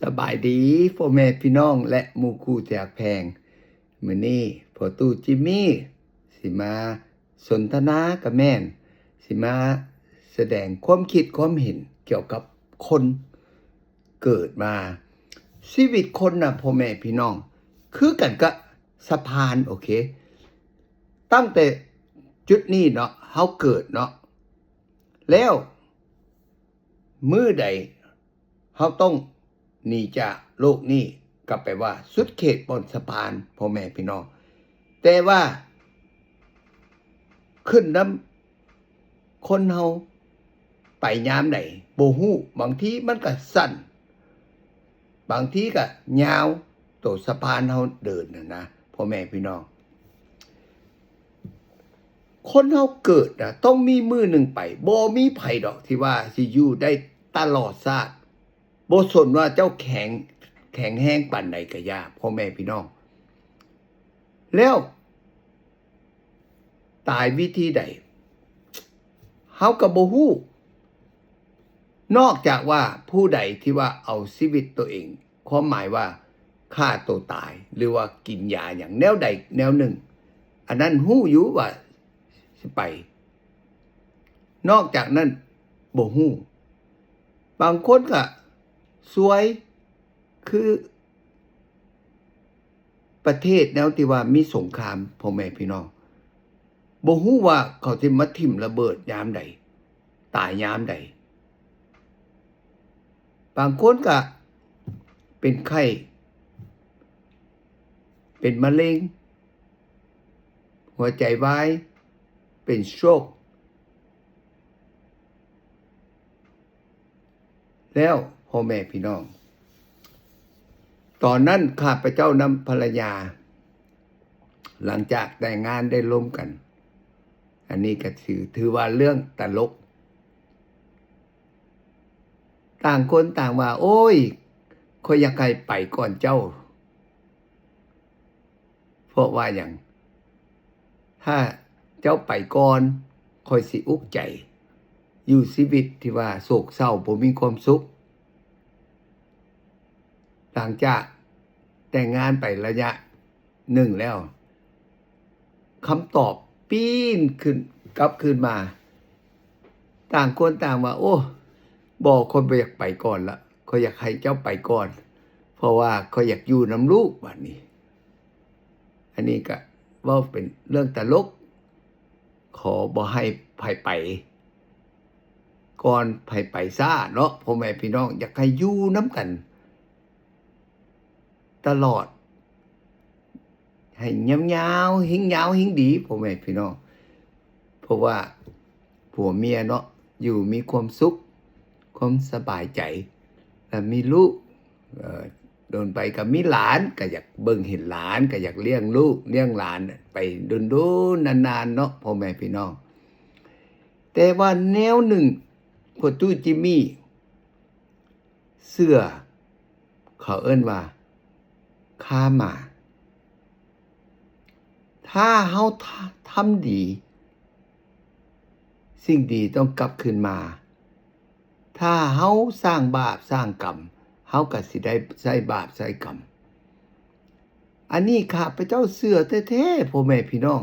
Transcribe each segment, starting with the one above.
สบายดีพ่อแม่พี่น้องและหมู่คู่จากแพงมื้อนี้พ่อตู่จิมมี่สิมาสนทนากับแม่นสิมาแสดงความคิดความเห็นเกี่ยวกับคนเกิดมาชีวิตคนน่ะพ่อแม่พี่น้องคือกันกับสะพานโอเคตั้งแต่จุดนี้เนาะเฮาเกิดเนาะแล้วมื้อใดเฮาต้องหนีจากโลกนี้กลับไปว่าสุดเขตบนสะพานพ่อแม่พี่น้องแต่ว่าขึ้นน้ำคนเฮาไปยามใดบ่ฮู้บางทีมันก็สั้นบางทีก็ยาวตัวสะพานเฮาเดินนะพ่อแม่พี่น้องคนเฮาเกิดน่ะต้องมีมื้อหนึ่งไปบ่มีไผดอกที่ว่าสิอยู่ได้ตลอดชาติบ่สนว่าเจ้าแข็งแรงปานใดก็อย่าพ่อแม่พี่น้องแล้วตายวิธีใดเฮาก็บ่ฮู้นอกจากว่าผู้ใดที่ว่าเอาชีวิตตัวเองความหมายว่าฆ่าตัวตายหรือว่ากินยาอย่างแนวใดแนวหนึ่งอันนั้นฮู้อยู่ว่าสิไปนอกจากนั้นบ่ฮู้บางคนก็สวยคือประเทศแนวที่ว่ามีสงครามพ่อแม่พี่น้องบ่ฮู้ว่าเขาสิมาทิ่มระเบิดยามใดตายยามใดบางคนก็เป็นไข้เป็นมะเร็งหัวใจวายเป็นโรคแล้วพ่อแม่พี่น้องตอนนั้นข้าพเจ้านำภรรยาหลังจากแต่งงานได้ร่วมกันอันนี้ก็ถือว่าเรื่องตลกต่างคนต่างว่าโอ้ยข้อยอยากให้ไปก่อนเจ้าเพราะว่าอย่างถ้าเจ้าไปก่อนค่อยสิอุกใจอยู่ชีวิตที่ว่าโศกเศร้าบ่มีความสุขหลังจากแต่งงานไประยะหนึ่งแล้วคำตอบปีนขึ้นกลับคืนมาต่างคนต่างว่าโอ้บ่คนบ่อยากไปก่อนละเขาอยากให้เจ้าไปก่อนเพราะว่าเขาอยากอยู่นำลูกบัดนี้อันนี้ก็ว่าเป็นเรื่องตลกขอบ่ให้ไผไปก่อนไผไปซ่าเนาะพ่อแม่พี่น้องอยากให้อยู่นำกันตลอดให้ยาวๆหิงยาวหิงดีพ่อแม่พี่น้องเพราะว่าผัวเมียเนาะอยู่มีความสุขความสบายใจและมีลูกโดนไปก็มีหลานก็อยากเบิ่งเห็นหลานก็อยากเลี้ยงลูกเลี้ยงหลานไปดูๆนานๆเนาะพ่อแม่พี่น้องแต่ว่าแนวหนึ่งพ่อตู้จิมมี่เสื้อเขาเอิ้นว่าคาร์มาถ้าเฮาทำดีสิ่งดีต้องกลับคืนมาถ้าเฮาสร้างบาปสร้างกรรมเฮาก็สิได้ใช้บาปใช้กรรมอันนี้ข้าพเจ้าเชื่อแท้ๆพ่อแม่พี่น้อง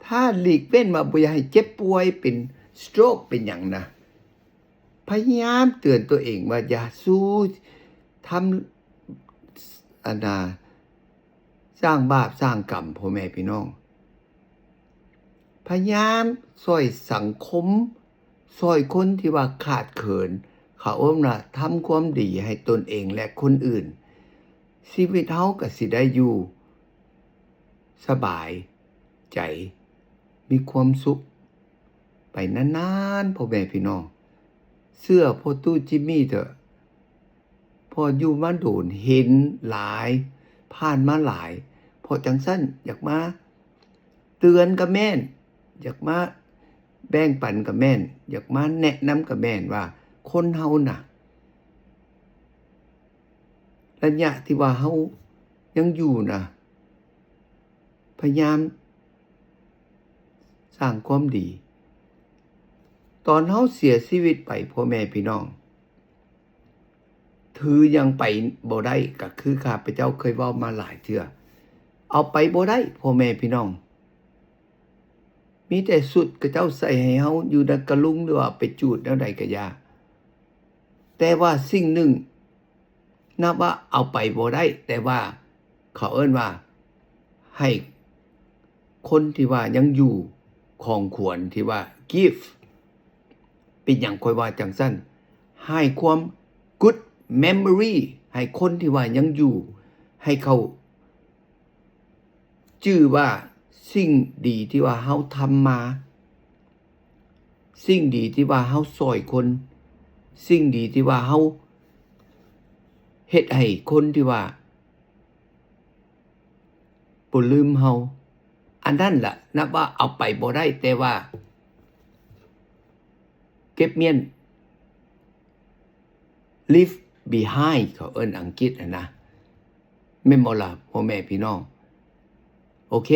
ถ้าหลีกเว้นมาบ่อยากให้เจ็บป่วยเป็นสโตรกเป็นหยังนะพยายามเตือนตัวเองว่าอย่าสู้ทำสร้างบาปสร้างกรรมพ่อแม่พี่น้องพยายามช่วยสังคมช่วยคนที่ว่าขาดเขินเขาทำความดีให้ตนเองและคนอื่นชีวิตเฮาก็สิได้อยู่สบายใจมีความสุขไปนานๆพ่อแม่พี่น้องเสื้อพ่อตู้จิมมี่เถอะพออยู่มาโดนเห็นหลายผ่านมาหลายพอจังซั่นอยากมาเตือนกับแม่นอยากมาแบ่งปันกับแม่นอยากมาแนะนำกับแม่นว่าคนเฮาน่ะระยะที่ว่าเฮายังอยู่น่ะพยายามสร้างความดีตอนเฮาเสียชีวิตไปพ่อแม่พี่น้อง ถือยังไปบ่ได้ก็คือข้าพเจ้าเคยเว้ามาหลายเทื่อเอาไปบ่ได้พ่อแม่พี่น้องมีแต่สุดเขาเจ้าใส่ให้เฮาอยู่ในกะลุงหรือว่าไปจูดแนวใดก็อย่าแต่ว่าสิ่งหนึ่งนับว่าเอาไปบ่ได้แต่ว่าเขาเอิ้นว่าให้คนที่ว่ายังอยู่ของขวัญที่ว่า give เป็นหยังค่อยว่าจังซั่นให้ความ good memory ให้คนที่ว่ายังอยู่ให้เขาจื้อว่าสิ่งดีที่ว่าเฮาทำมาสิ่งดีที่ว่าเฮาช่วยคนสิ่งดีที่ว่าเฮาเฮ็ดให้คนที่ว่าบ่ลืมเฮาอันนั้นล่ะนับว่าเอาไปบ่ได้แต่ว่าเก็บเมียน leave behind เขาเอิ้นอังกฤษนะแม่นบ่ล่ะพ่อแม่พี่น้องโอเค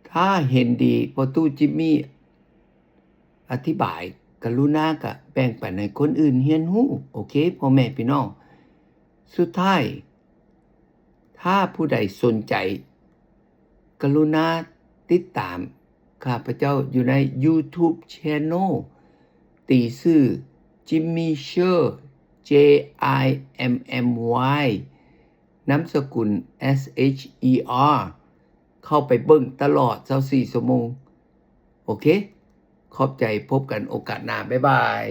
ถ้าเห็นดีพอตู้จิมมี่อธิบายกรุณาก็แบ่งปันให้คนอื่นเรียนรู้โอเคพ่อแม่พี่น้องสุดท้ายถ้าผู้ใดสนใจกรุณาติดตามข้าพเจ้าอยู่ใน YouTube Channel ตีชื่อ Jimmy Sher JIMMY นามสกุล SHER เข้าไปเบิ่งตลอด24ชั่วโมงโอเคขอบใจพบกันโอกาสหน้าบ๊ายบาย